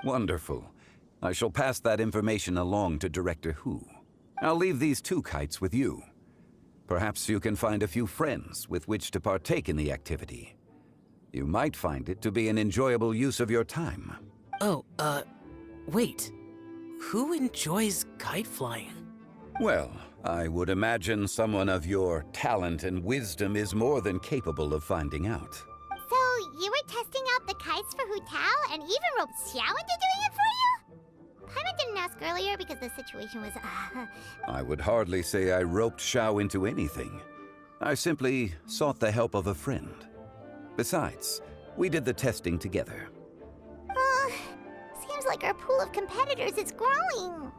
Wonderful. I shall pass that information along to Director Hu. I'll leave these 2 kites with you. Perhaps you can find a few friends with which to partake in the activity. You might find it to be an enjoyable use of your time. Oh, wait. Who enjoys kite flying? Well, I would imagine someone of your talent and wisdom is more than capable of finding out. So, you were testing out the kites for Hu Tao and even roped Xiao into doing it for you? Paimon didn't ask earlier because the situation was, I would hardly say I roped Xiao into anything. I simply sought the help of a friend. Besides, we did the testing together. Seems like our pool of competitors is growing.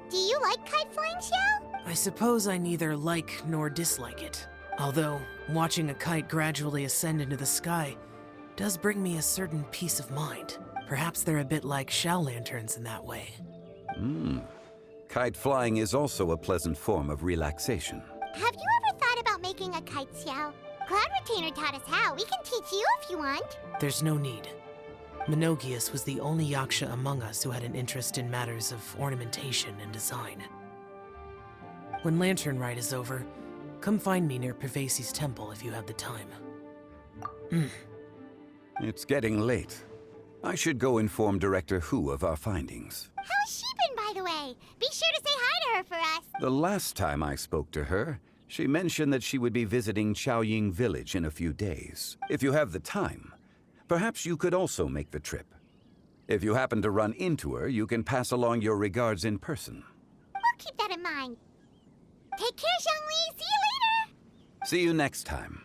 Do you like kite flying, Xiao? I suppose I neither like nor dislike it. Although, watching a kite gradually ascend into the sky does bring me a certain peace of mind. Perhaps they're a bit like Xiao lanterns in that way. Kite flying is also a pleasant form of relaxation. Have you ever thought about making a kite, Xiao? Cloud Retainer taught us how. We can teach you if you want. There's no need. Menogius was the only Yaksha among us who had an interest in matters of ornamentation and design. When Lantern Rite is over, come find me near Pervasi's temple if you have the time. It's getting late. I should go inform Director Hu of our findings. How's she been, by the way? Be sure to say hi to her for us. The last time I spoke to her, she mentioned that she would be visiting Chaoying Village in a few days. If you have the time, perhaps you could also make the trip. If you happen to run into her, you can pass along your regards in person. We'll keep that in mind. Take care, Zhongli. See you later. See you next time.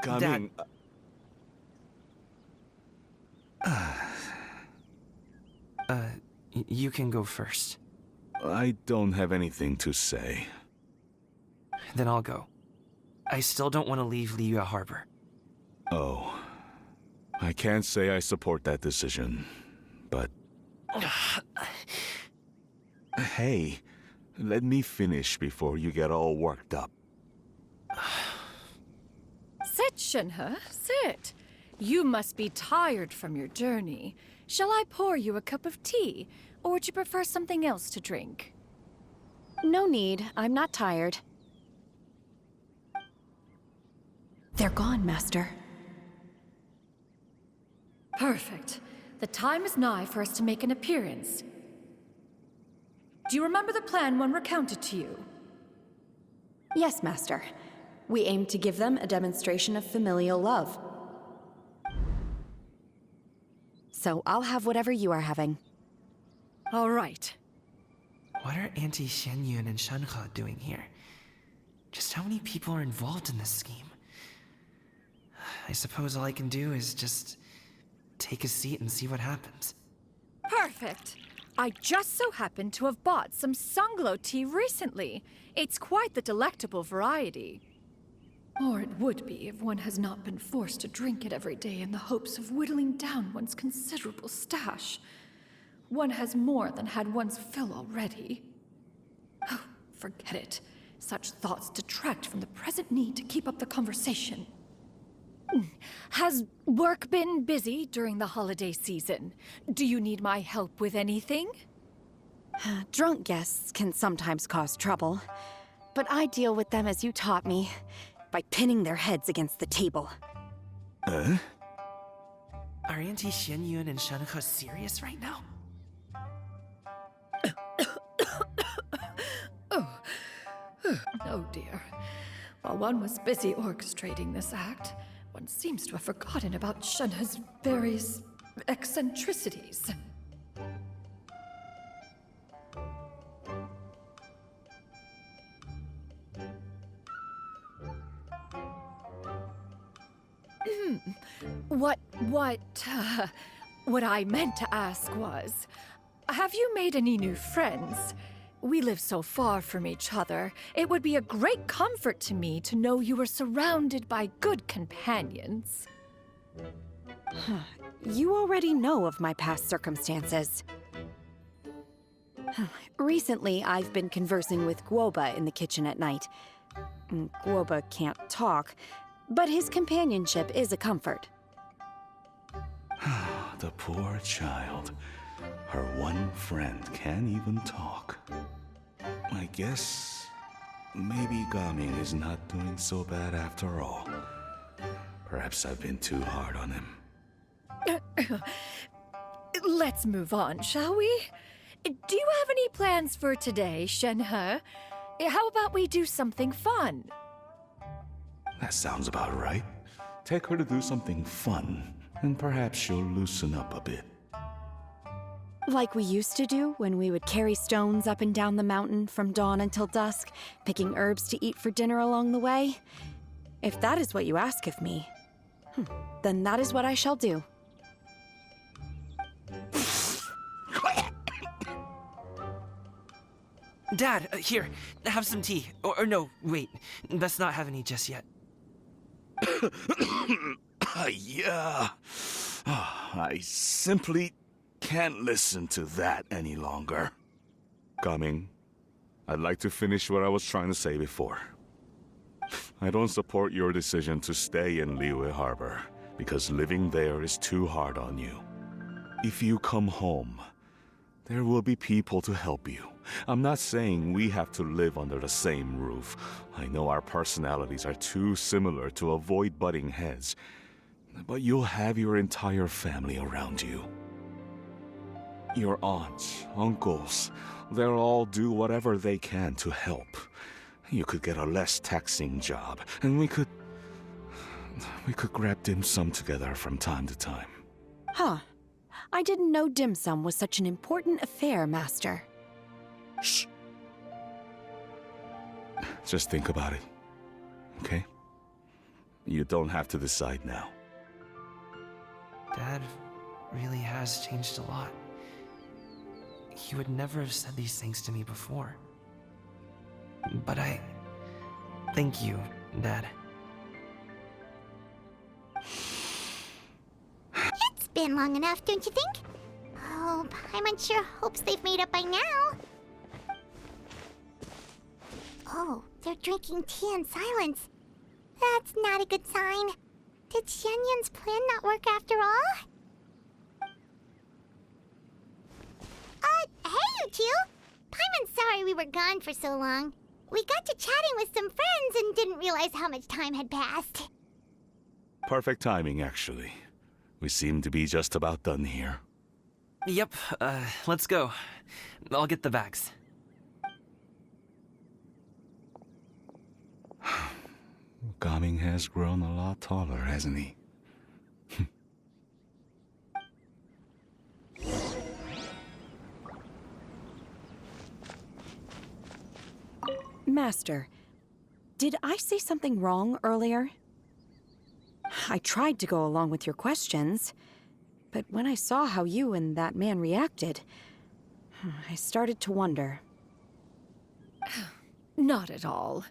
Coming. You can go first. I don't have anything to say. Then I'll go. I still don't want to leave Liyue Harbor. Oh. I can't say I support that decision, but... Hey, let me finish before you get all worked up. Sit, Shenhe, sit. You must be tired from your journey. Shall I pour you a cup of tea, or would you prefer something else to drink? No need. I'm not tired. They're gone, Master. Perfect. The time is nigh for us to make an appearance. Do you remember the plan when recounted to you? Yes, Master. We aim to give them a demonstration of familial love. So I'll have whatever you are having. All right. What are Auntie Xianyun and Shenhe doing here? Just how many people are involved in this scheme? I suppose all I can do is just take a seat and see what happens. Perfect. I just so happen to have bought some Sunglow tea recently. It's quite the delectable variety. Or it would be if one has not been forced to drink it every day in the hopes of whittling down one's considerable stash. One has more than had one's fill already. Oh, forget it. Such thoughts detract from the present need to keep up the conversation. Has work been busy during the holiday season? Do you need my help with anything? Drunk guests can sometimes cause trouble, but I deal with them as you taught me, by pinning their heads against the table. Huh? Are Auntie Xianyun and Shenhe serious right now? Oh dear. While one was busy orchestrating this act, one seems to have forgotten about Shenhe's various eccentricities. What I meant to ask was, have you made any new friends? We live so far from each other. It would be a great comfort to me to know you were surrounded by good companions. You already know of my past circumstances. Recently, I've been conversing with Guoba in the kitchen at night. Guoba can't talk, but his companionship is a comfort. The poor child. Her one friend can't even talk. I guess maybe Gaming is not doing so bad after all. Perhaps I've been too hard on him. Let's move on, shall we? Do you have any plans for today, Shenhe? How about we do something fun? That sounds about right. Take her to do something fun, and perhaps she'll loosen up a bit. Like we used to do when we would carry stones up and down the mountain from dawn until dusk, picking herbs to eat for dinner along the way. If that is what you ask of me, then that is what I shall do. Dad, here, have some tea. Or no, wait, best not have any just yet. Yeah. I simply can't listen to that any longer. Coming. I'd like to finish what I was trying to say before. I don't support your decision to stay in Liyue Harbor, because living there is too hard on you. If you come home, there will be people to help you. I'm not saying we have to live under the same roof. I know our personalities are too similar to avoid butting heads. But you'll have your entire family around you. Your aunts, uncles, they'll all do whatever they can to help. You could get a less taxing job, and we could grab dim sum together from time to time. Huh. I didn't know dim sum was such an important affair, Master. Shh. Just think about it, okay? You don't have to decide now. Dad really has changed a lot. He would never have said these things to me before. But I thank you, Dad. It's been long enough, don't you think? Oh, Paimon sure hopes they've made up by now. Oh, they're drinking tea in silence. That's not a good sign. Did Xianyun's plan not work after all? Hey you two! Paimon's sorry we were gone for so long. We got to chatting with some friends and didn't realize how much time had passed. Perfect timing, actually. We seem to be just about done here. Yep, let's go. I'll get the bags. Gaming has grown a lot taller, hasn't he? Master, did I say something wrong earlier? I tried to go along with your questions, but when I saw how you and that man reacted, I started to wonder. Not at all.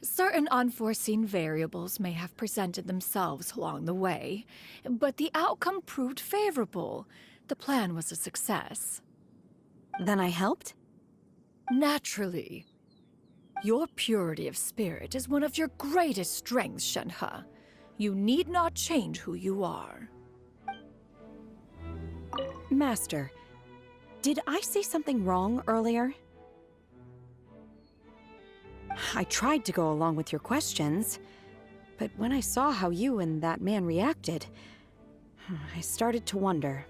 Certain unforeseen variables may have presented themselves along the way, but the outcome proved favorable. The plan was a success. Then I helped? Naturally. Your purity of spirit is one of your greatest strengths, Shenhe. You need not change who you are. Master, did I say something wrong earlier? I tried to go along with your questions, but when I saw how you and that man reacted, I started to wonder.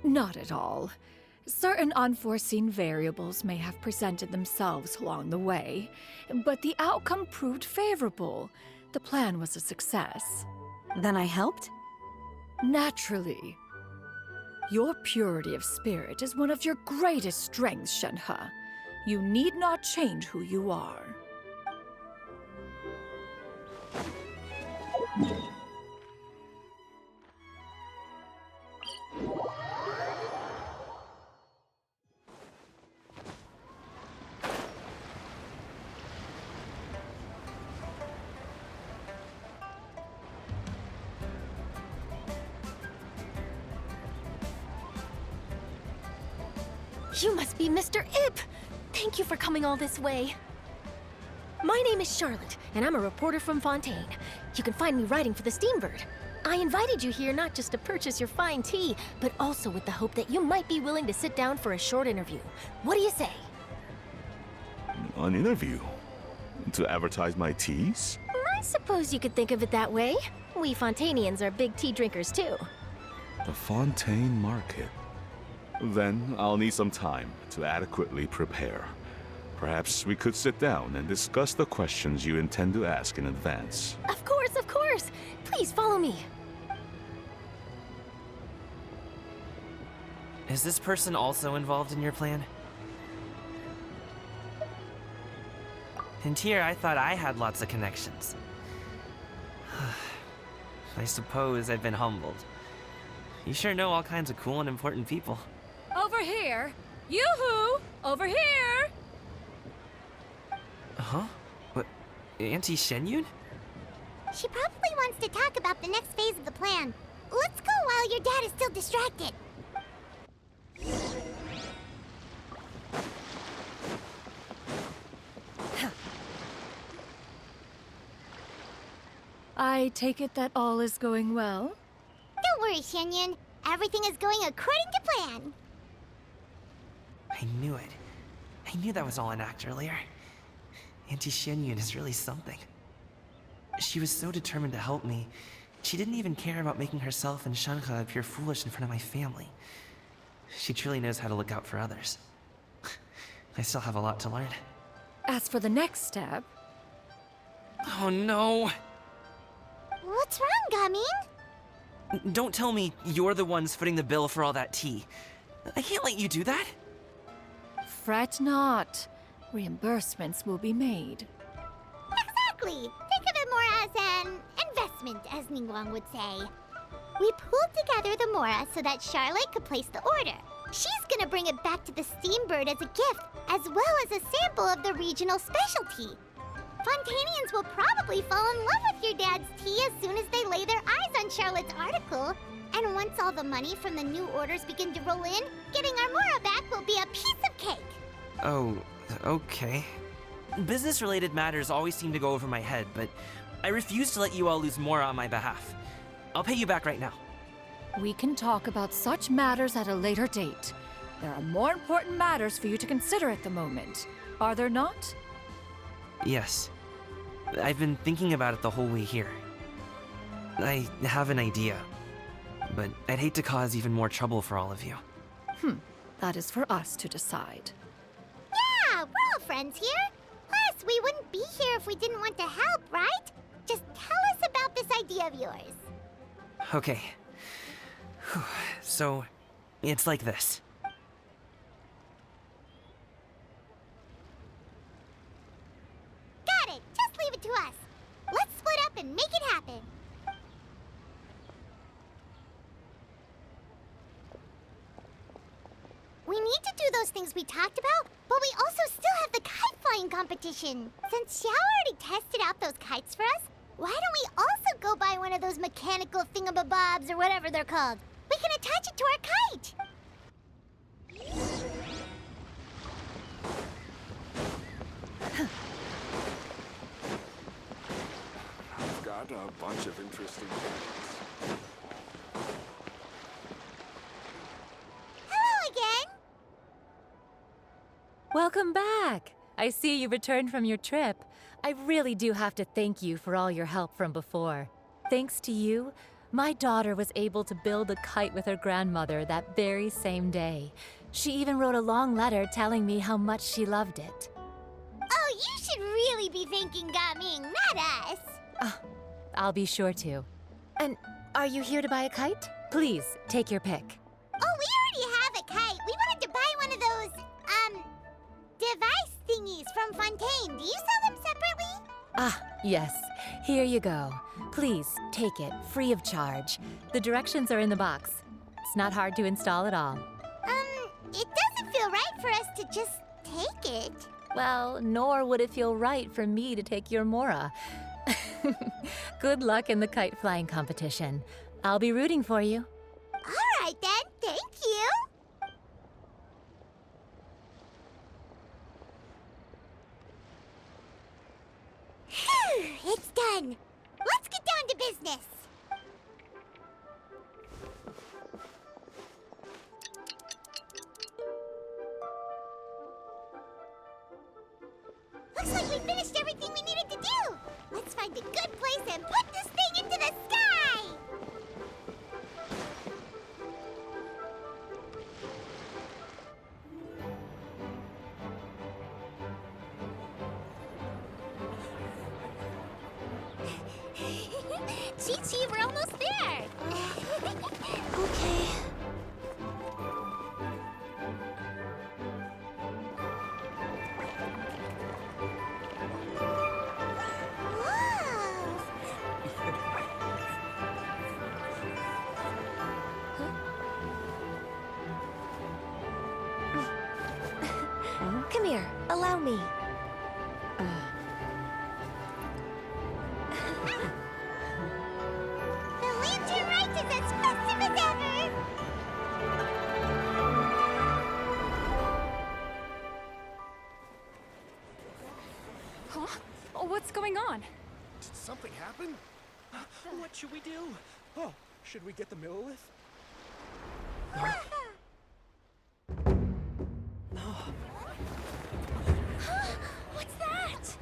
Not at all. Certain unforeseen variables may have presented themselves along the way, but the outcome proved favorable. The plan was a success. Then I helped? Naturally. Your purity of spirit is one of your greatest strengths, Shenhe. You need not change who you are. You must be Mr. Ip! Thank you for coming all this way. My name is Charlotte, and I'm a reporter from Fontaine. You can find me writing for the Steambird. I invited you here not just to purchase your fine tea, but also with the hope that you might be willing to sit down for a short interview. What do you say? An interview? To advertise my teas? I suppose you could think of it that way. We Fontainians are big tea drinkers too. The Fontaine Market. Then I'll need some time to adequately prepare. Perhaps we could sit down and discuss the questions you intend to ask in advance. Of course, of course! Please follow me. Is this person also involved in your plan? And here, I thought I had lots of connections. I suppose I've been humbled. You sure know all kinds of cool and important people. Over here! Yoo-hoo! Over here! Huh? What? Auntie Shenyun? She probably wants to talk about the next phase of the plan. Let's go while your dad is still distracted. I take it that all is going well? Don't worry, Shenyun. Everything is going according to plan. I knew it. I knew that was all an act earlier. Auntie Shenyun is really something. She was so determined to help me. She didn't even care about making herself and Shanhe appear foolish in front of my family. She truly knows how to look out for others. I still have a lot to learn. As for the next step... Oh no! What's wrong, Gaming? Don't tell me you're the ones footing the bill for all that tea. I can't let you do that. Fret not. Reimbursements will be made. Exactly. Think of it more as an investment, as Ningguang would say. We pooled together the Mora so that Charlotte could place the order. She's gonna bring it back to the Steambird as a gift, as well as a sample of the regional specialty. Fontainians will probably fall in love with your dad's tea as soon as they lay their eyes on Charlotte's article. And once all the money from the new orders begin to roll in, getting our Mora back will be a piece of cake. Oh, okay. Business-related matters always seem to go over my head, but I refuse to let you all lose more on my behalf. I'll pay you back right now. We can talk about such matters at a later date. There are more important matters for you to consider at the moment, are there not? Yes. I've been thinking about it the whole way here. I have an idea, but I'd hate to cause even more trouble for all of you. That is for us to decide. Yeah, we're all friends here. Plus, we wouldn't be here if we didn't want to help, right? Just tell us about this idea of yours. Okay. Whew. So, it's like this. Got it. Just leave it to us. Let's split up and make it happen. We need to do those things we talked about, but we also still have the kite flying competition. Since Xiao already tested out those kites for us, why don't we also go buy one of those mechanical thingamabobs or whatever they're called? We can attach it to our kite. I've got a bunch of interesting things. Hello again. Welcome back! I see you returned from your trip. I really do have to thank you for all your help from before. Thanks to you, my daughter was able to build a kite with her grandmother that very same day. She even wrote a long letter telling me how much she loved it. Oh, you should really be thanking Gaming, not us. I'll be sure to. And are you here to buy a kite? Please, take your pick. Oh, we already have a kite. We wanted to buy one of those, device thingies from Fontaine. Do you sell them separately? Ah, yes. Here you go. Please, take it, free of charge. The directions are in the box. It's not hard to install at all. It doesn't feel right for us to just take it. Well, nor would it feel right for me to take your Mora. Good luck in the kite flying competition. I'll be rooting for you. All right then, thank you. then! Let's get down to business! Looks like we finished everything we needed to do! Let's find a good place and put this thing into the sky! Chi-Chi, we're almost there! Okay. Come here, allow me. The lantern rite is as festive as ever! Huh? Oh, what's going on? Did something happen? What should we do? Oh, should we get the Millilith? What's that?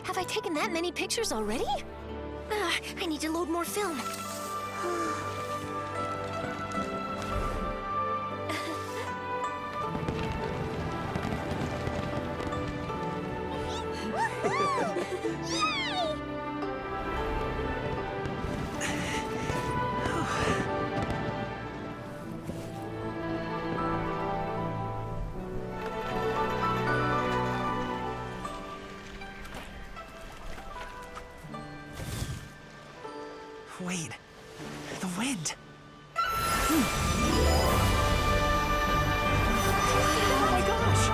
Have I taken that many pictures already? I need to load more film. Yay! Wait, the wind. Oh my gosh!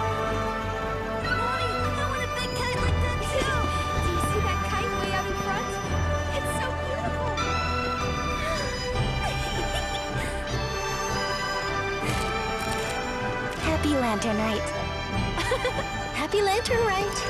Mommy, I want a big kite like that too! Do you see that kite way out in front? It's so beautiful! Happy Lantern Rite. Happy Lantern Rite.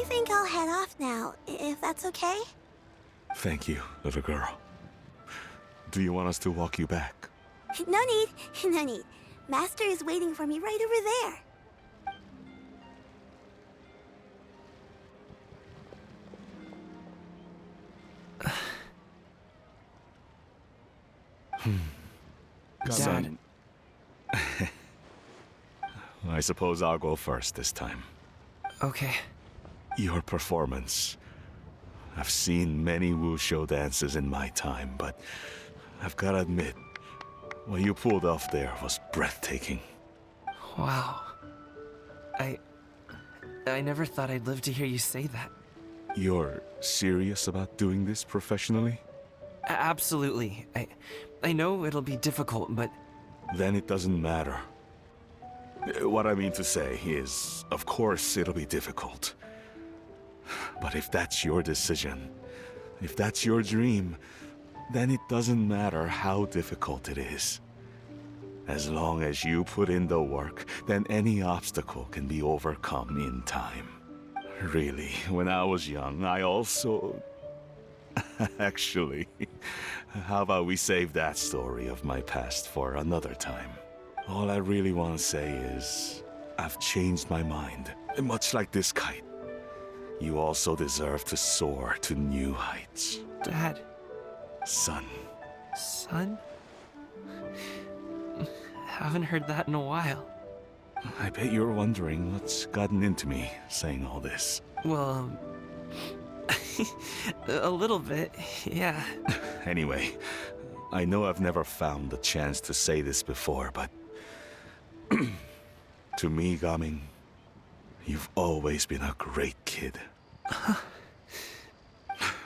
I think I'll head off now, if that's okay? Thank you, little girl. Do you want us to walk you back? No need, no need. Master is waiting for me right over there. Dad. I suppose I'll go first this time. Okay. Your performance. I've seen many wushou dances in my time, but I've gotta admit, what you pulled off there was breathtaking. Wow. I never thought I'd live to hear you say that. You're serious about doing this professionally? Absolutely. I know it'll be difficult, but... Then it doesn't matter. What I mean to say is, of course it'll be difficult. But if that's your decision, if that's your dream, then it doesn't matter how difficult it is. As long as you put in the work, then any obstacle can be overcome in time. Really, when I was young, I also... Actually, how about we save that story of my past for another time? All I really want to say is, I've changed my mind. Much like this kite, you also deserve to soar to new heights. Dad. Son. Son? Haven't heard that in a while. I bet you're wondering what's gotten into me saying all this. Well, a little bit, yeah. Anyway, I know I've never found the chance to say this before, but... to me, Gaming, you've always been a great kid.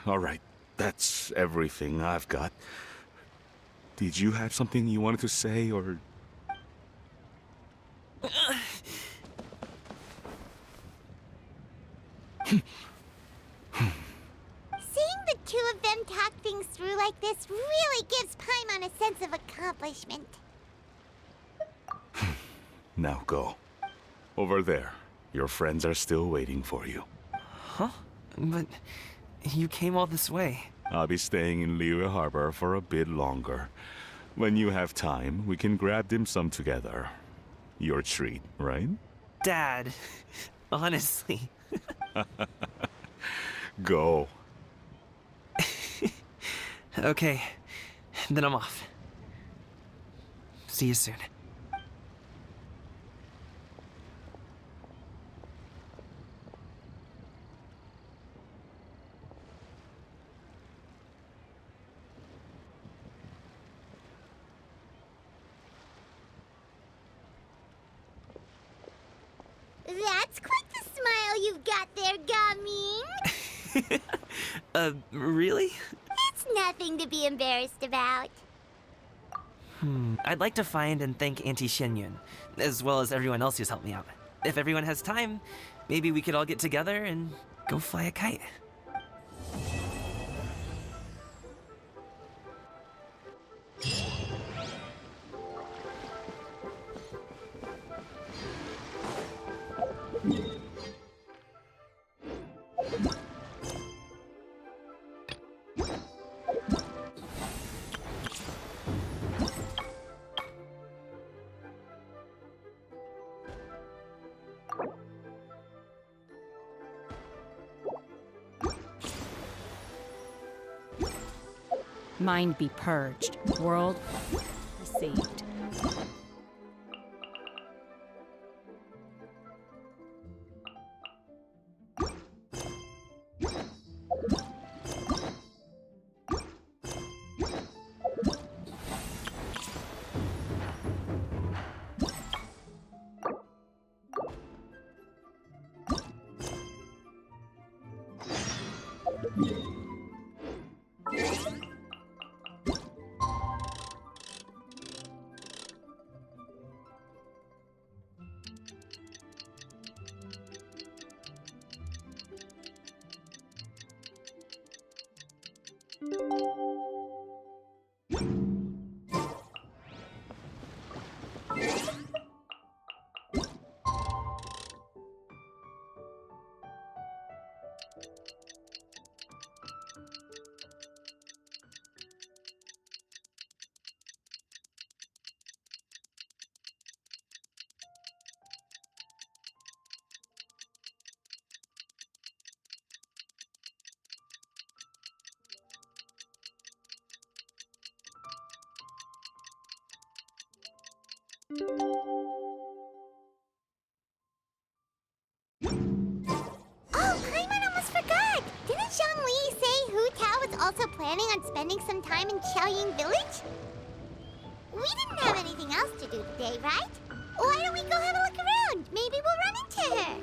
Alright, that's everything I've got. Did you have something you wanted to say, or... Seeing the two of them talk things through like this really gives Paimon a sense of accomplishment. Now go. Over there. Your friends are still waiting for you. Huh? But you came all this way. I'll be staying in Liyue Harbor for a bit longer. When you have time, we can grab dim sum together. Your treat, right? Dad, honestly. Go. Okay, then I'm off. See you soon. That's quite the smile you've got there, Gaming. Really? It's nothing to be embarrassed about. I'd like to find and thank Auntie Shenyun, as well as everyone else who's helped me out. If everyone has time, maybe we could all get together and go fly a kite. Mind be purged. World be saved. Oh, Paimon almost forgot! Didn't Zhongli say Hu Tao was also planning on spending some time in Qiaoying Village? We didn't have anything else to do today, right? Why don't we go have a look around? Maybe we'll run into her.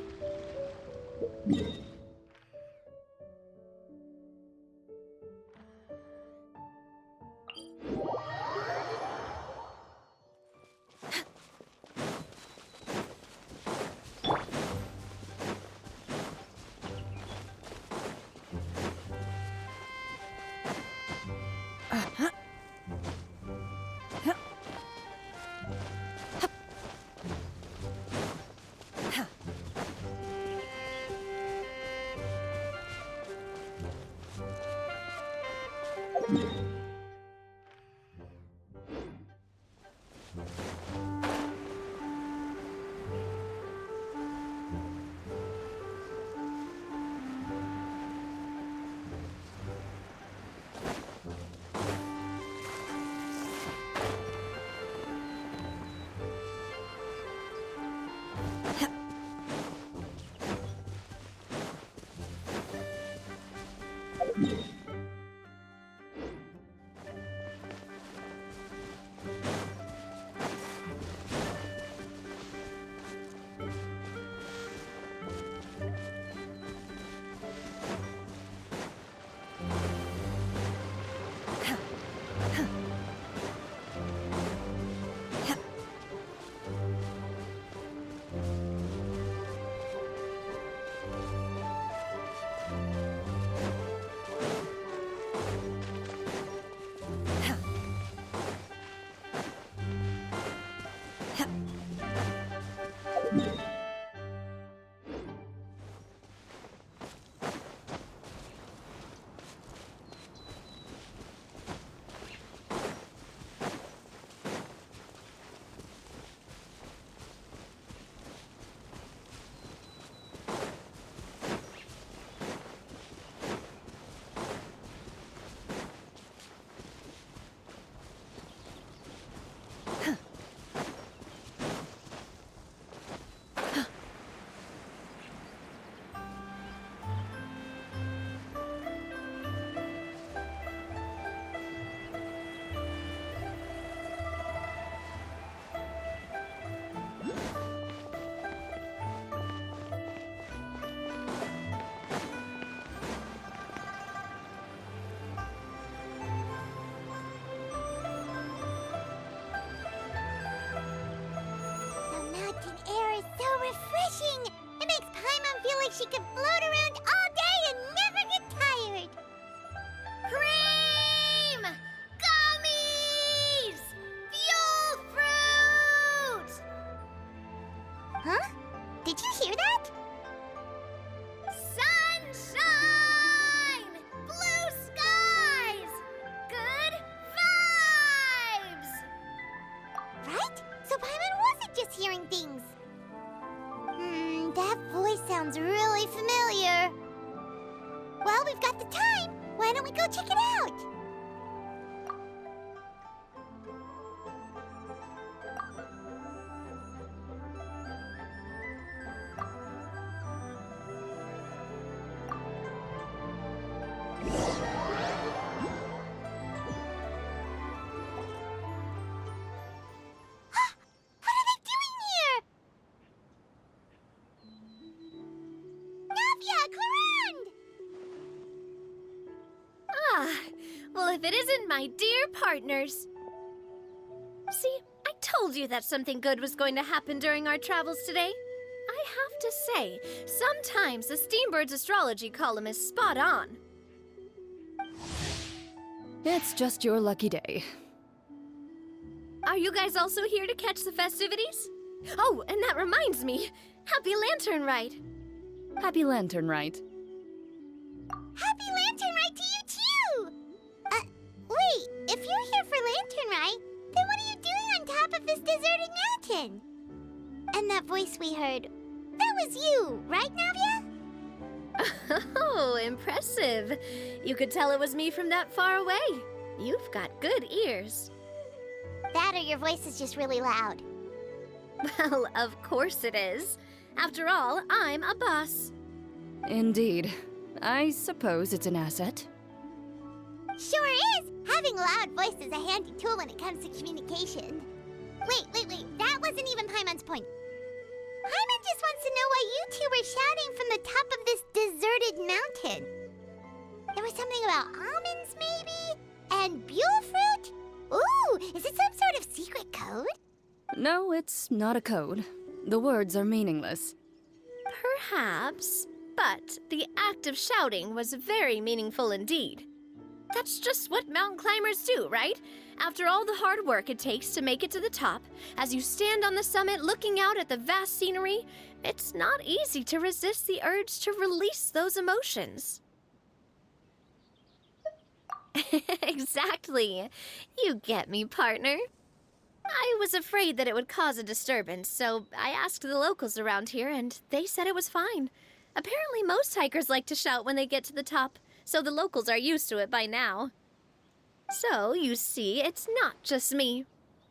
Refreshing! It makes Paimon feel like she could float around all day and never get tired. Cream! Gummies! Fuel fruit! Huh? Did you hear that? Sunshine! Blue skies! Good vibes! Right? So Paimon wasn't just hearing things. That voice sounds really familiar. Well, we've got the time. Why don't we go check it out? Well, if it isn't my dear partners. See, I told you that something good was going to happen during our travels today. I have to say, sometimes the Steambird's astrology column is spot on. It's just your lucky day. Are you guys also here to catch the festivities? Oh, and that reminds me. Happy Lantern Rite. Happy Lantern Rite. Happy Lantern Rite to you too! Wait, if you're here for Lantern Rite, then what are you doing on top of this deserted mountain? And that voice we heard, that was you, right, Navia? Oh, impressive. You could tell it was me from that far away. You've got good ears. That or your voice is just really loud. Well, of course it is. After all, I'm a boss. Indeed. I suppose it's an asset. Sure is! Having a loud voice is a handy tool when it comes to communication. Wait. That wasn't even Paimon's point. Paimon just wants to know why you two were shouting from the top of this deserted mountain. There was something about almonds, maybe? And buell fruit? Ooh, is it some sort of secret code? No, it's not a code. The words are meaningless. Perhaps, but the act of shouting was very meaningful indeed. That's just what mountain climbers do, right? After all the hard work it takes to make it to the top, as you stand on the summit looking out at the vast scenery, it's not easy to resist the urge to release those emotions. Exactly. You get me, partner. I was afraid that it would cause a disturbance, so I asked the locals around here, and they said it was fine. Apparently most hikers like to shout when they get to the top, so the locals are used to it by now. So, you see, it's not just me.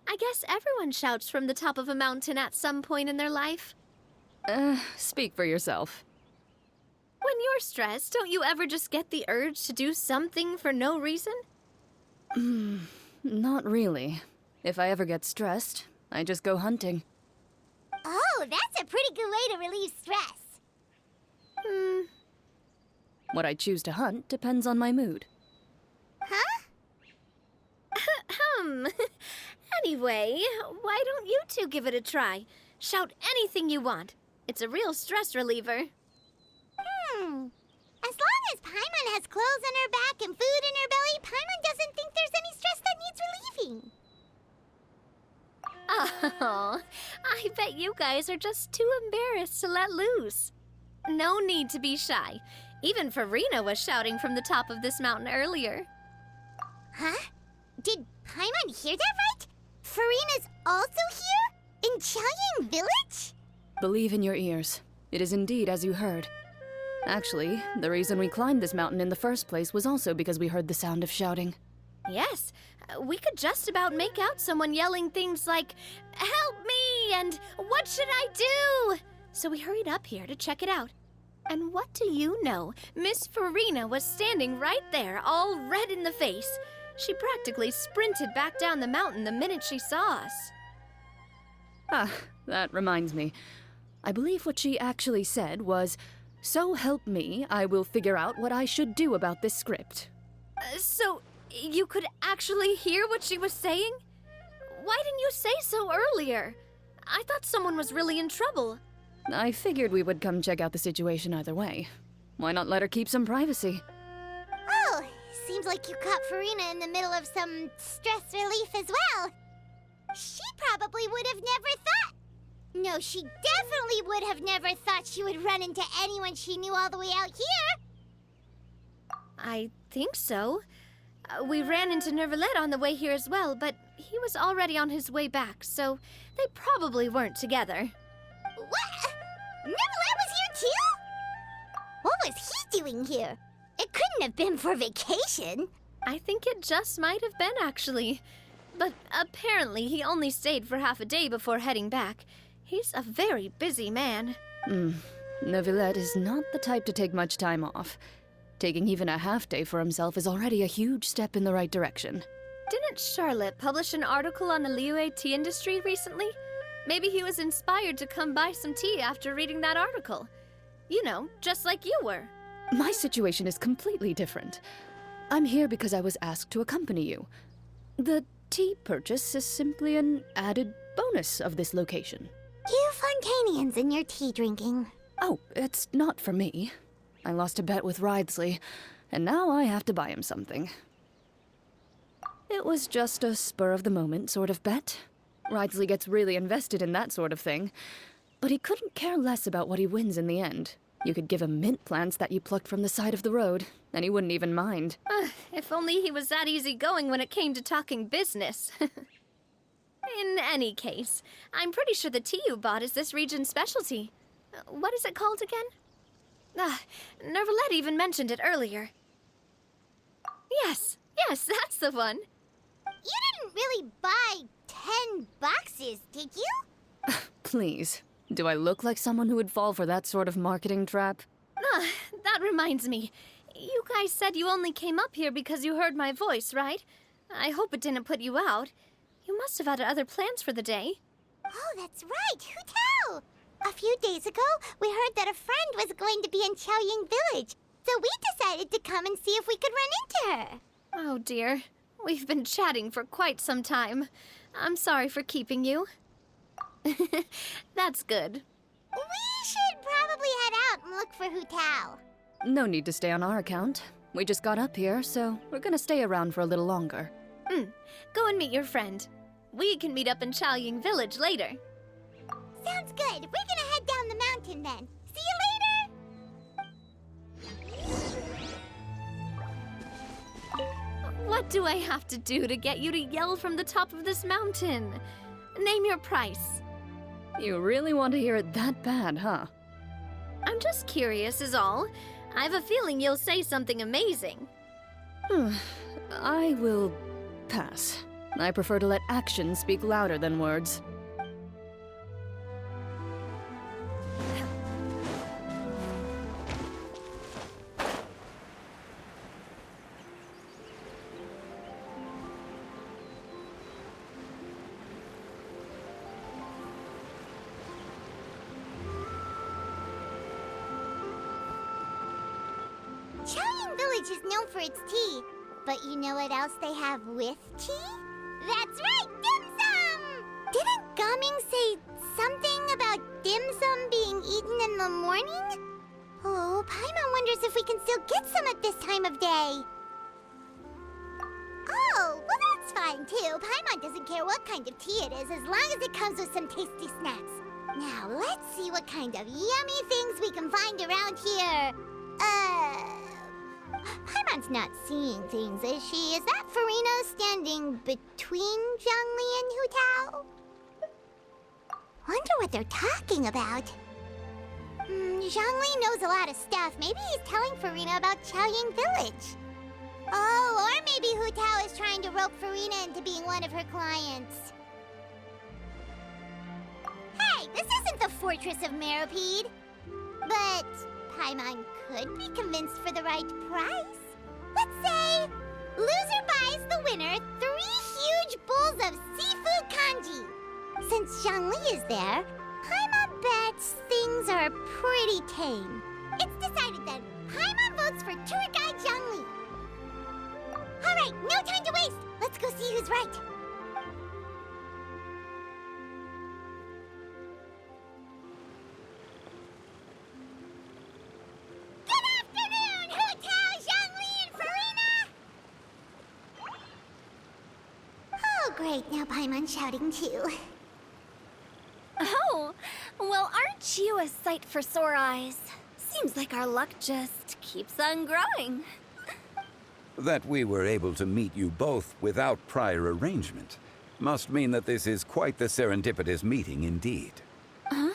I guess everyone shouts from the top of a mountain at some point in their life. Speak for yourself. When you're stressed, don't you ever just get the urge to do something for no reason? Not really. If I ever get stressed, I just go hunting. Oh, that's a pretty good way to relieve stress. What I choose to hunt depends on my mood. Huh? Anyway, why don't you two give it a try? Shout anything you want. It's a real stress reliever. As long as Paimon has clothes on her back and food in her belly, Paimon doesn't think there's any stress that needs relieving. Oh, I bet you guys are just too embarrassed to let loose. No need to be shy. Even Farina was shouting from the top of this mountain earlier. Huh? Did Paimon hear that right? Farina's also here? In Chaoying Village? Believe in your ears. It is indeed as you heard. Actually, the reason we climbed this mountain in the first place was also because we heard the sound of shouting. Yes, we could just about make out someone yelling things like, "Help me!" and "What should I do?" So we hurried up here to check it out. And what do you know? Miss Farina was standing right there, all red in the face. She practically sprinted back down the mountain the minute she saw us. Ah, that reminds me. I believe what she actually said was, "So help me, I will figure out what I should do about this script." So, you could actually hear what she was saying? Why didn't you say so earlier? I thought someone was really in trouble. I figured we would come check out the situation either way. Why not let her keep some privacy? Oh, seems like you caught Farina in the middle of some stress relief as well. She probably would have never thought. No, she definitely would have never thought she would run into anyone she knew all the way out here. I think so. We ran into Nervalet on the way here as well, but he was already on his way back, so they probably weren't together. What? Nervalet was here too? What was he doing here? It couldn't have been for vacation. I think it just might have been, actually. But apparently he only stayed for half a day before heading back. He's a very busy man. Neuvillette is not the type to take much time off. Taking even a half day for himself is already a huge step in the right direction. Didn't Charlotte publish an article on the Liyue tea industry recently? Maybe he was inspired to come buy some tea after reading that article. You know, just like you were. My situation is completely different. I'm here because I was asked to accompany you. The tea purchase is simply an added bonus of this location. You Fontanians and your tea drinking. Oh, it's not for me. I lost a bet with Ridesley, and now I have to buy him something. It was just a spur-of-the-moment sort of bet. Ridesley gets really invested in that sort of thing, but he couldn't care less about what he wins in the end. You could give him mint plants that you plucked from the side of the road, and he wouldn't even mind. If only he was that easygoing when it came to talking business. In any case, I'm pretty sure the tea you bought is this region's specialty. What is it called again? Nervalet even mentioned it earlier. Yes, that's the one. You didn't really buy 10 boxes, did you? please. Do I look like someone who would fall for that sort of marketing trap? Ah, that reminds me. You guys said you only came up here because you heard my voice, right? I hope it didn't put you out. You must have had other plans for the day. Oh, that's right. Who tell? A few days ago, we heard that a friend was going to be in Chaoying Village, so we decided to come and see if we could run into her. Oh dear. We've been chatting for quite some time. I'm sorry for keeping you. That's good. We should probably head out and look for Hu Tao. No need to stay on our account. We just got up here, so we're gonna stay around for a little longer. Go and meet your friend. We can meet up in Chaoying Village later. Sounds good. We're gonna head down the mountain then. See you later! What do I have to do to get you to yell from the top of this mountain? Name your price. You really want to hear it that bad, huh? I'm just curious is all. I have a feeling you'll say something amazing. I will pass. I prefer to let actions speak louder than words. Chaoying Village is known for its tea, but you know what else they have with tea? That's right, dim sum! Didn't Gaming say something about dim sum being eaten in the morning? Oh, Paimon wonders if we can still get some at this time of day. Oh, well that's fine too. Paimon doesn't care what kind of tea it is as long as it comes with some tasty snacks. Now let's see what kind of yummy things we can find around here. Paimon's not seeing things, is she? Is that Farina standing between Zhongli and Hu Tao? Wonder what they're talking about. Zhongli knows a lot of stuff. Maybe he's telling Farina about Chaoying Village. Oh, or maybe Hu Tao is trying to rope Farina into being one of her clients. Hey, this isn't the Fortress of Meropide. But Paimon could be convinced for the right price. Let's say, loser buys the winner 3 huge bowls of seafood kanji. Since Zhongli is there, Paimon bets things are pretty tame. It's decided then. Paimon votes for tour guide Zhongli. All right, no time to waste. Let's go see who's right. Great, now Paimon's shouting too. Oh, well, aren't you a sight for sore eyes? Seems like our luck just keeps on growing. That we were able to meet you both without prior arrangement must mean that this is quite the serendipitous meeting indeed. Huh?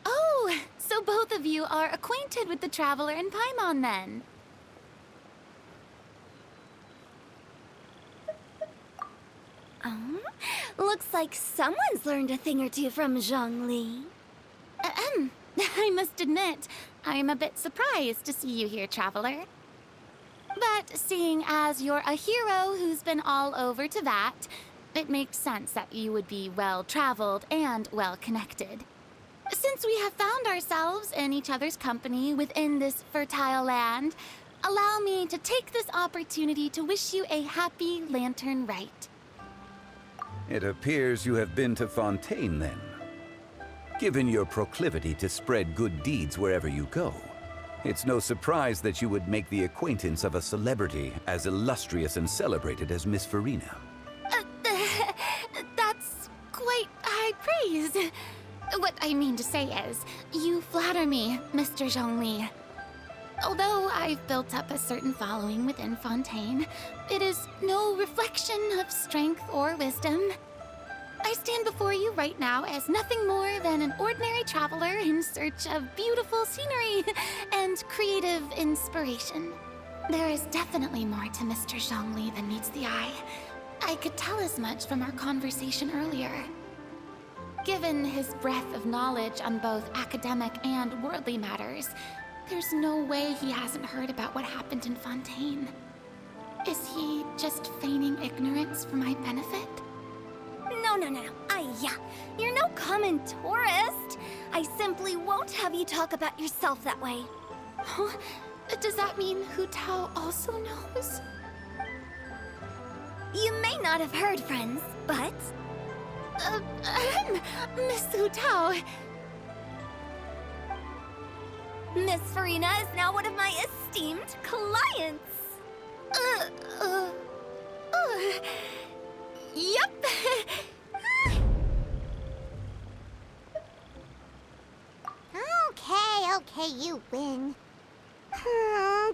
Oh, so both of you are acquainted with the Traveler and Paimon then? Looks like someone's learned a thing or two from Zhongli. I must admit, I'm a bit surprised to see you here, Traveler. But seeing as you're a hero who's been all over Teyvat, it makes sense that you would be well-traveled and well-connected. Since we have found ourselves in each other's company within this fertile land, allow me to take this opportunity to wish you a happy Lantern Rite. It appears you have been to Fontaine, then. Given your proclivity to spread good deeds wherever you go, it's no surprise that you would make the acquaintance of a celebrity as illustrious and celebrated as Miss Farina. That's quite high praise. What I mean to say is, you flatter me, Mr. Zhongli. Although I've built up a certain following within Fontaine, it is no reflection of strength or wisdom. I stand before you right now as nothing more than an ordinary traveler in search of beautiful scenery and creative inspiration. There is definitely more to Mr. Zhongli than meets the eye. I could tell as much from our conversation earlier. given his breadth of knowledge on both academic and worldly matters, there's no way he hasn't heard about what happened in Fontaine. Is he just feigning ignorance for my benefit? No. You're no common tourist. I simply won't have you talk about yourself that way. Huh? Does that mean Hu Tao also knows? You may not have heard, friends, but... Miss Hu Tao. Miss Farina is now one of my esteemed clients. Yep. Okay, you win.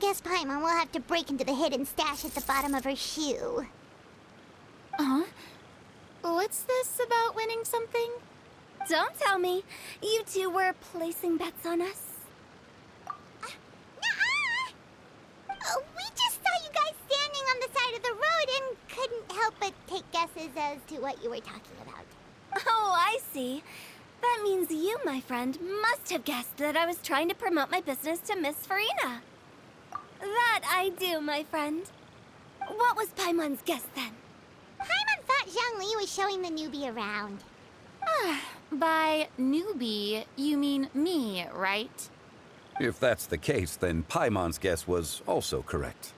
Guess Paimon will have to break into the hidden stash at the bottom of her shoe. What's this about winning something? Don't tell me. You two were placing bets on us. We just saw you guys standing on the side of the road and couldn't help but take guesses as to what you were talking about. Oh, I see. That means you, my friend, must have guessed that I was trying to promote my business to Miss Farina. That I do, my friend. What was Paimon's guess then? Paimon thought Zhongli was showing the newbie around. By newbie, you mean me, right? If that's the case, then Paimon's guess was also correct.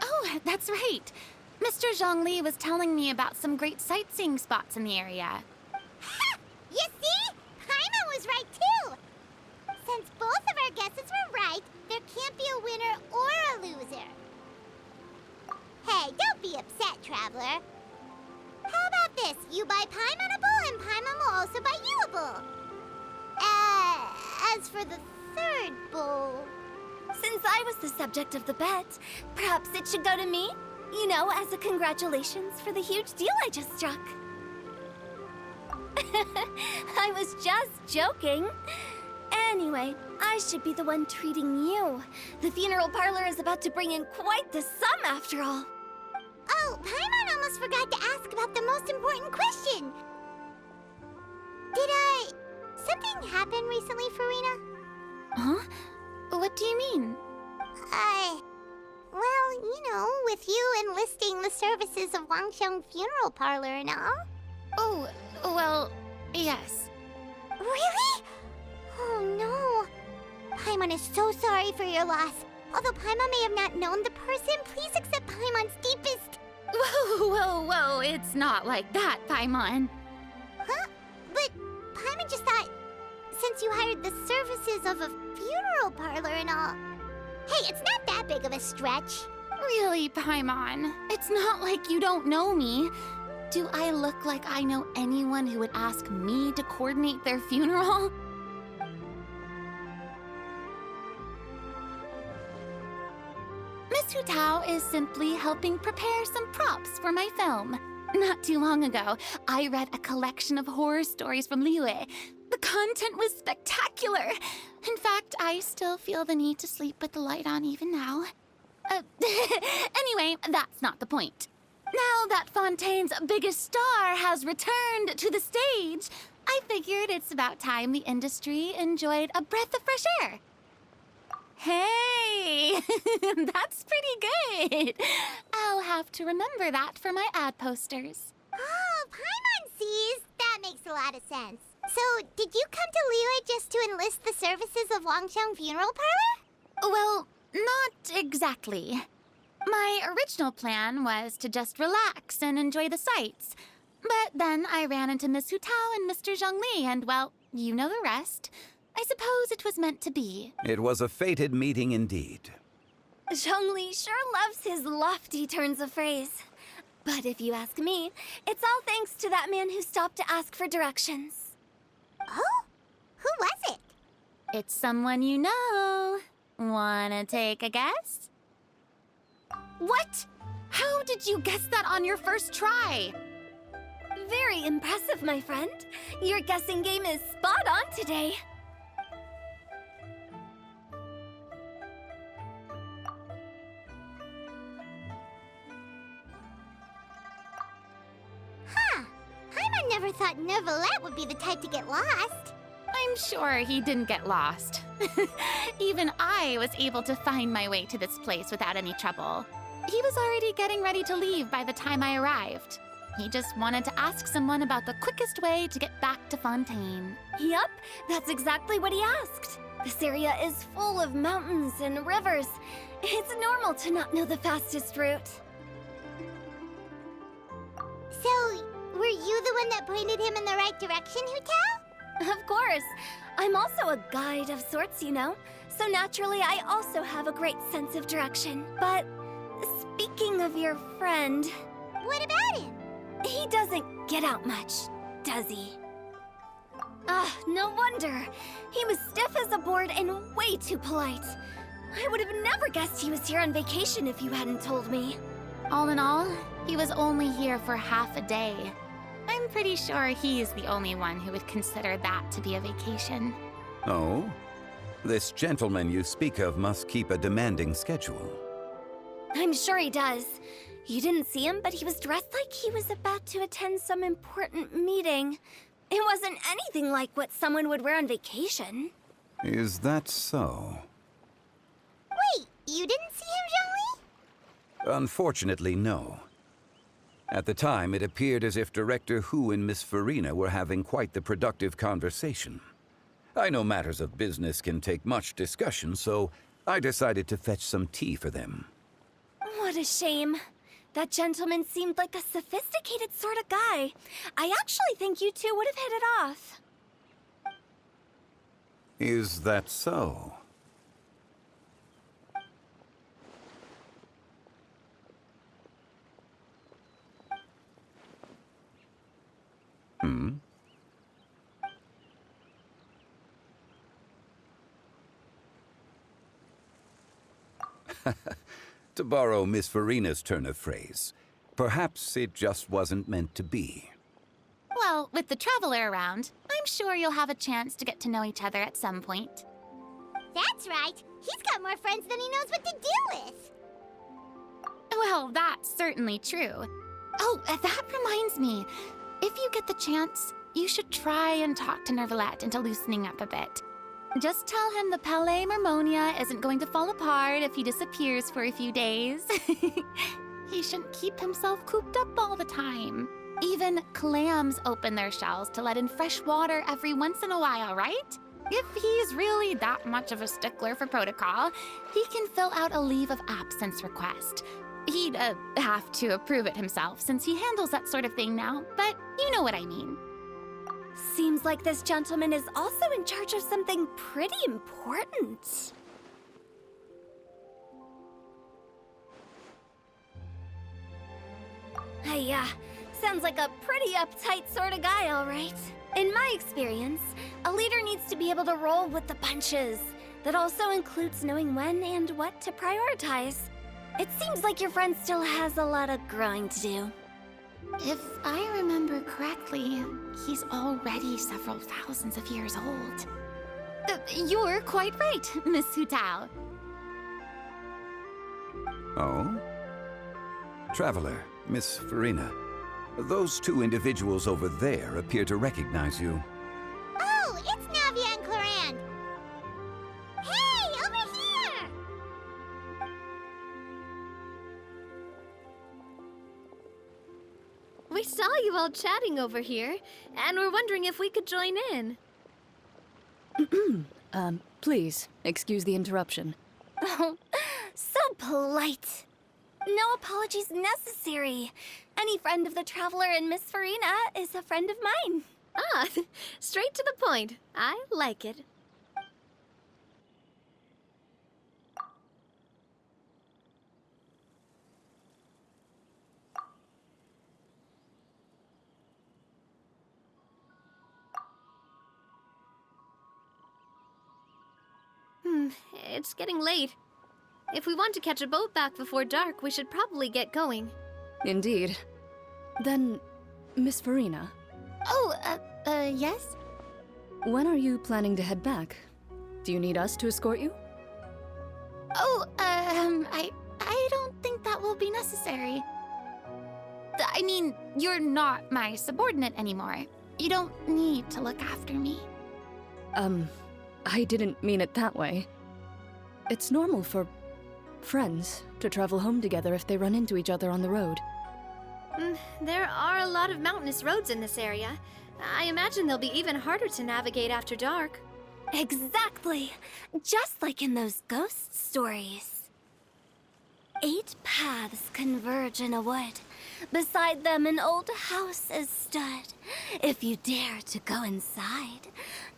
Oh, that's right. Mr. Zhongli was telling me about some great sightseeing spots in the area. Ha! You see? Paimon was right too! Since both of our guesses were right, there can't be a winner or a loser. Hey, don't be upset, Traveler. How about this? You buy Paimon a bowl and Paimon will also buy you a bowl. As for the third bowl... Since I was the subject of the bet, perhaps it should go to me? You know, as a congratulations for the huge deal I just struck. I was just joking. Anyway, I should be the one treating you. The funeral parlor is about to bring in quite the sum after all. Oh, Paimon almost forgot to ask about the most important question. Something happen recently, Farina? Huh? What do you mean? Well, you know, with you enlisting the services of Wangxiang Funeral Parlor and all. Oh, well, yes. Really? Oh no. Paimon is so sorry for your loss. Although Paimon may have not known the person, please accept Paimon's deepest... Whoa, it's not like that, Paimon. Huh? But Paimon just thought, since you hired the services of a funeral parlor and all... Hey, it's not that big of a stretch. Really, Paimon? It's not like you don't know me. Do I look like I know anyone who would ask me to coordinate their funeral? Miss Hu Tao is simply helping prepare some props for my film. Not too long ago, I read a collection of horror stories from Liyue. The content was spectacular. In fact, I still feel the need to sleep with the light on even now. Anyway, that's not the point. Now that Fontaine's biggest star has returned to the stage, I figured it's about time the industry enjoyed a breath of fresh air. Hey, that's pretty good. I'll have to remember that for my ad posters. Oh, Paimon sees. That makes a lot of sense. So, did you come to Liyue just to enlist the services of Wangxiang Funeral Parlor? Well, not exactly. My original plan was to just relax and enjoy the sights. But then I ran into Miss Hu Tao and Mr. Zhongli, and well, you know the rest. I suppose it was meant to be. It was a fated meeting indeed. Zhongli sure loves his lofty turns of phrase. But if you ask me, it's all thanks to that man who stopped to ask for directions. Oh? Who was it? It's someone you know. Wanna take a guess? What? How did you guess that on your first try? Very impressive, my friend. Your guessing game is spot on today. Huh. Paimon never never thought Neuvillette would be the type to get lost. I'm sure he didn't get lost. Even I was able to find my way to this place without any trouble. He was already getting ready to leave by the time I arrived. He just wanted to ask someone about the quickest way to get back to Fontaine. Yup, that's exactly what he asked. This area is full of mountains and rivers. It's normal to not know the fastest route. So, were you the one that pointed him in the right direction, Hu-Tao? Of course. I'm also a guide of sorts, you know. So naturally, I also have a great sense of direction. But speaking of your friend... What about him? He doesn't get out much, does he? No wonder. He was stiff as a board and way too polite. I would have never guessed he was here on vacation if you hadn't told me. All in all, he was only here for half a day. I'm pretty sure he's the only one who would consider that to be a vacation. Oh? This gentleman you speak of must keep a demanding schedule. I'm sure he does. You didn't see him, but he was dressed like he was about to attend some important meeting. It wasn't anything like what someone would wear on vacation. Is that so? Wait, you didn't see him, Zhongli? Unfortunately, no. At the time, it appeared as if Director Hu and Miss Farina were having quite the productive conversation. I know matters of business can take much discussion, so I decided to fetch some tea for them. What a shame. That gentleman seemed like a sophisticated sort of guy. I actually think you two would have hit it off. Is that so? To borrow Miss Farina's turn of phrase, perhaps it just wasn't meant to be. Well, with the Traveler around, I'm sure you'll have a chance to get to know each other at some point. That's right. He's got more friends than he knows what to do with. Well, that's certainly true. Oh, that reminds me. If you get the chance, you should try and talk to Neuvillette into loosening up a bit. Just tell him the Palais Mermonia isn't going to fall apart if he disappears for a few days. He shouldn't keep himself cooped up all the time. Even clams open their shells to let in fresh water every once in a while, right? If he's really that much of a stickler for protocol, he can fill out a leave of absence request. He'd have to approve it himself since he handles that sort of thing now, but you know what I mean. Seems like this gentleman is also in charge of something pretty important. Sounds like a pretty uptight sort of guy, all right. In my experience, a leader needs to be able to roll with the punches. That also includes knowing when and what to prioritize. It seems like your friend still has a lot of growing to do. If I remember correctly, he's already several thousands of years old. You're quite right, Miss Hu-Tao. Oh? Traveler, Miss Farina, those two individuals over there appear to recognize you. Oh, it's Navia and Clorand. Hey, over here! We saw you all chatting over here, and we're wondering if we could join in. Please, excuse the interruption. Oh, so polite. No apologies necessary. Any friend of the Traveler and Miss Farina is a friend of mine. Ah, straight to the point. I like it. It's getting late. If we want to catch a boat back before dark, we should probably get going. Indeed. Then, Miss Farina. Oh, yes? When are you planning to head back? Do you need us to escort you? Oh, I don't think that will be necessary. I mean, you're not my subordinate anymore. You don't need to look after me. I didn't mean it that way. It's normal for friends to travel home together if they run into each other on the road. There are a lot of mountainous roads in this area. I imagine they'll be even harder to navigate after dark. Exactly. Just like in those ghost stories. 8 paths converge in a wood. Beside them an old house is stood. If you dare to go inside,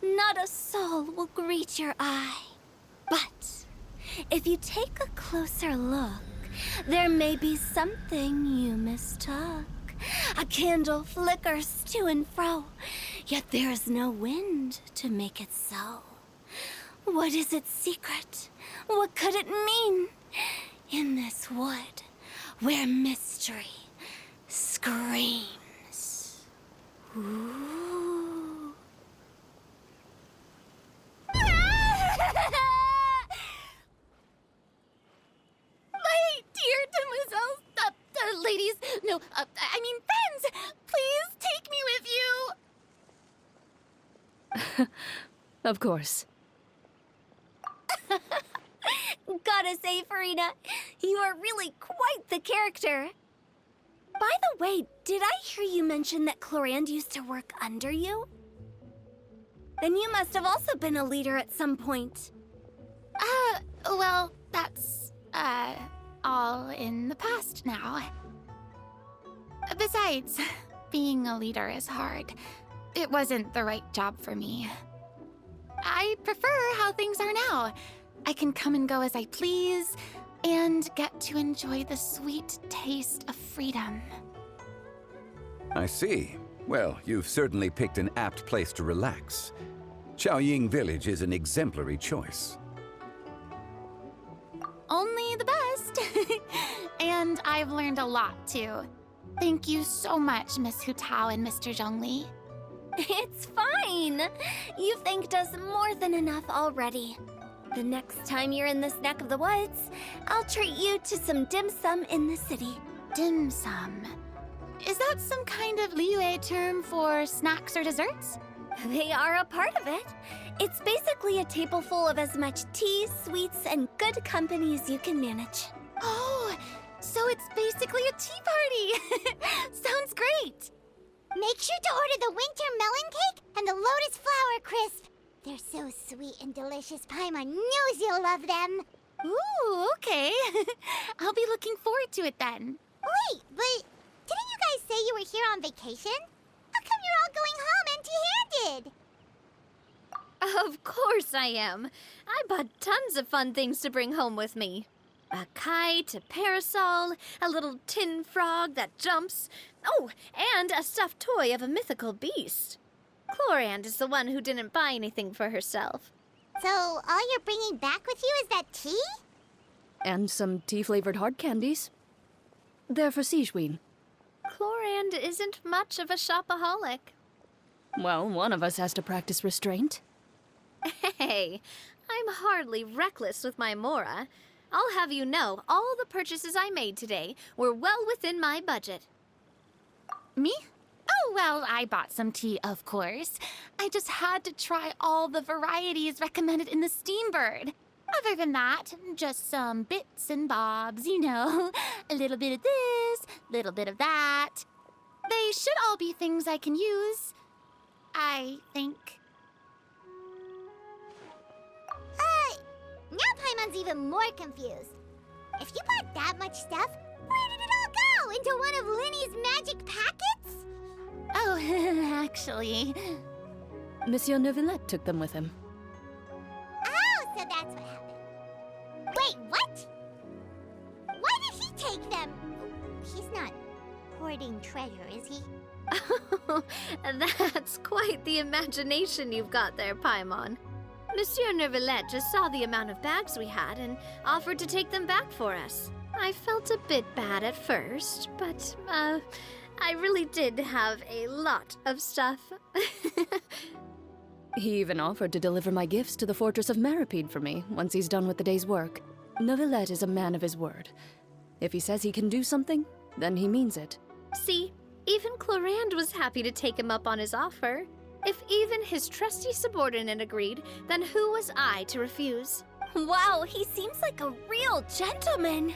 not a soul will greet your eye. But if you take a closer look, there may be something you mistook. A candle flickers to and fro, yet there is no wind to make it so. What is its secret? What could it mean? In this wood, where mystery screams. Ooh. My dear demoiselles, ladies, no, I mean friends, please take me with you. Of course. Gotta say, Farina, you are really quite the character. By the way, did I hear you mention that Clorand used to work under you? Then you must have also been a leader at some point. Well, that's, all in the past now. Besides, being a leader is hard. It wasn't the right job for me. I prefer how things are now. I can come and go as I please, and get to enjoy the sweet taste of freedom. I see. Well, you've certainly picked an apt place to relax. Xiaoying Village is an exemplary choice. Only the best. And I've learned a lot, too. Thank you so much, Miss Hu Tao and Mr. Zhongli. It's fine. You've thanked us more than enough already. The next time you're in this neck of the woods, I'll treat you to some dim sum in the city. Dim sum? Is that some kind of Liyue term for snacks or desserts? They are a part of it. It's basically a table full of as much tea, sweets, and good company as you can manage. Oh, so it's basically a tea party. Sounds great. Make sure to order the winter melon cake and the lotus flower crisp. They're so sweet and delicious. Paimon knows you'll love them. Ooh, okay. I'll be looking forward to it then. Wait, but didn't you guys say you were here on vacation? How come you're all going home empty-handed? Of course I am. I bought tons of fun things to bring home with me. A kite, a parasol, a little tin frog that jumps. Oh, and a stuffed toy of a mythical beast. Clorand is the one who didn't buy anything for herself. So all you're bringing back with you is that tea? And some tea-flavored hard candies. They're for Sijuin. Clorand isn't much of a shopaholic. Well, one of us has to practice restraint. Hey, I'm hardly reckless with my Mora. I'll have you know, all the purchases I made today were well within my budget. Me? Oh, well, I bought some tea, of course. I just had to try all the varieties recommended in the Steambird. Other than that, just some bits and bobs, you know. A little bit of this, little bit of that. They should all be things I can use, I think. Now Paimon's even more confused. If you bought that much stuff, where did it all go? Into one of Linny's magic packets? Oh, actually... Monsieur Neuvillette took them with him. Oh, so that's what happened. Wait, what? Why did he take them? He's not hoarding treasure, is he? That's quite the imagination you've got there, Paimon. Monsieur Neuvillette just saw the amount of bags we had and offered to take them back for us. I felt a bit bad at first, but, I really did have a lot of stuff. He even offered to deliver my gifts to the Fortress of Maripede for me once he's done with the day's work. Neuvillette is a man of his word. If he says he can do something, then he means it. See, even Clorand was happy to take him up on his offer. If even his trusty subordinate agreed, then who was I to refuse? Wow, he seems like a real gentleman.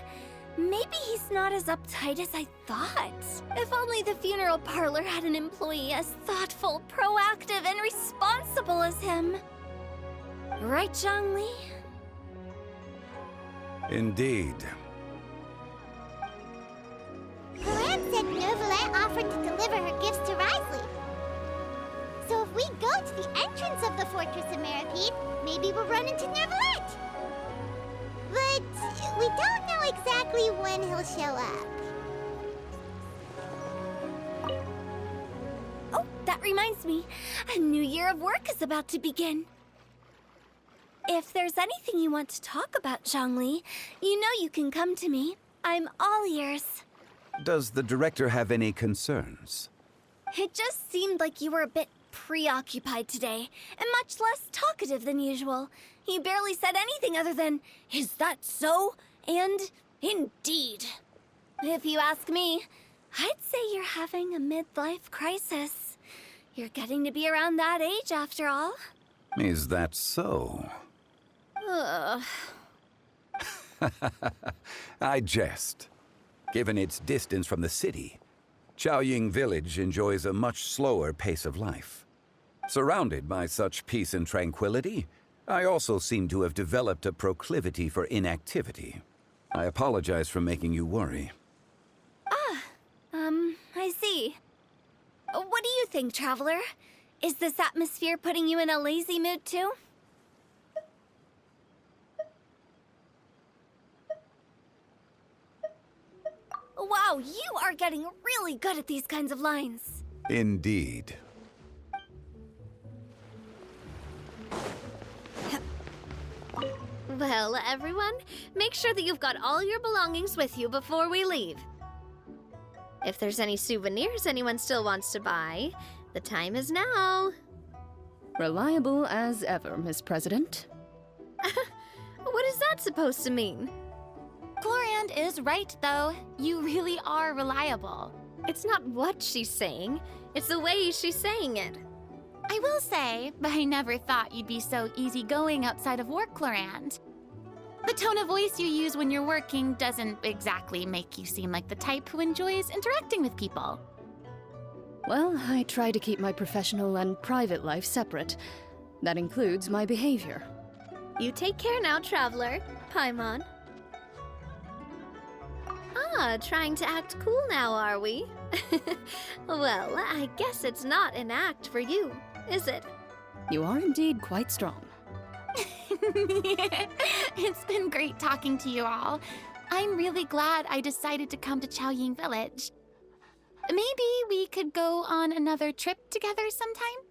Maybe he's not as uptight as I thought. If only the funeral parlor had an employee as thoughtful, proactive, and responsible as him. Right, Zhongli? Indeed. Clorand said Neuvillette offered to deliver her gifts to Risley. So if we go to the entrance of the Fortress of Meripede, maybe we'll run into Neuvillette. But we don't know exactly when he'll show up. Oh, that reminds me. A new year of work is about to begin. If there's anything you want to talk about, Zhongli, you know you can come to me. I'm all ears. Does the director have any concerns? It just seemed like you were a bit preoccupied today, and much less talkative than usual. You barely said anything other than, "Is that so?" and "Indeed." If you ask me, I'd say you're having a midlife crisis. You're getting to be around that age after all. Is that so? Ugh. I jest. Given its distance from the city, Chaoying Village enjoys a much slower pace of life. Surrounded by such peace and tranquility, I also seem to have developed a proclivity for inactivity. I apologize for making you worry. I see. What do you think, Traveler? Is this atmosphere putting you in a lazy mood too? Wow, you are getting really good at these kinds of lines. Indeed. Well, everyone, make sure that you've got all your belongings with you before we leave. If there's any souvenirs anyone still wants to buy, the time is now. Reliable as ever, Miss President. What is that supposed to mean? Clorand is right, though. You really are reliable. It's not what she's saying, it's the way she's saying it. I will say, but I never thought you'd be so easygoing outside of work, Clorand. The tone of voice you use when you're working doesn't exactly make you seem like the type who enjoys interacting with people. Well, I try to keep my professional and private life separate. That includes my behavior. You take care now, Traveler. Paimon. Trying to act cool now, are we? Well, I guess it's not an act for you, is it? You are indeed quite strong. It's been great talking to you all. I'm really glad I decided to come to Chaoying Village. Maybe we could go on another trip together sometime?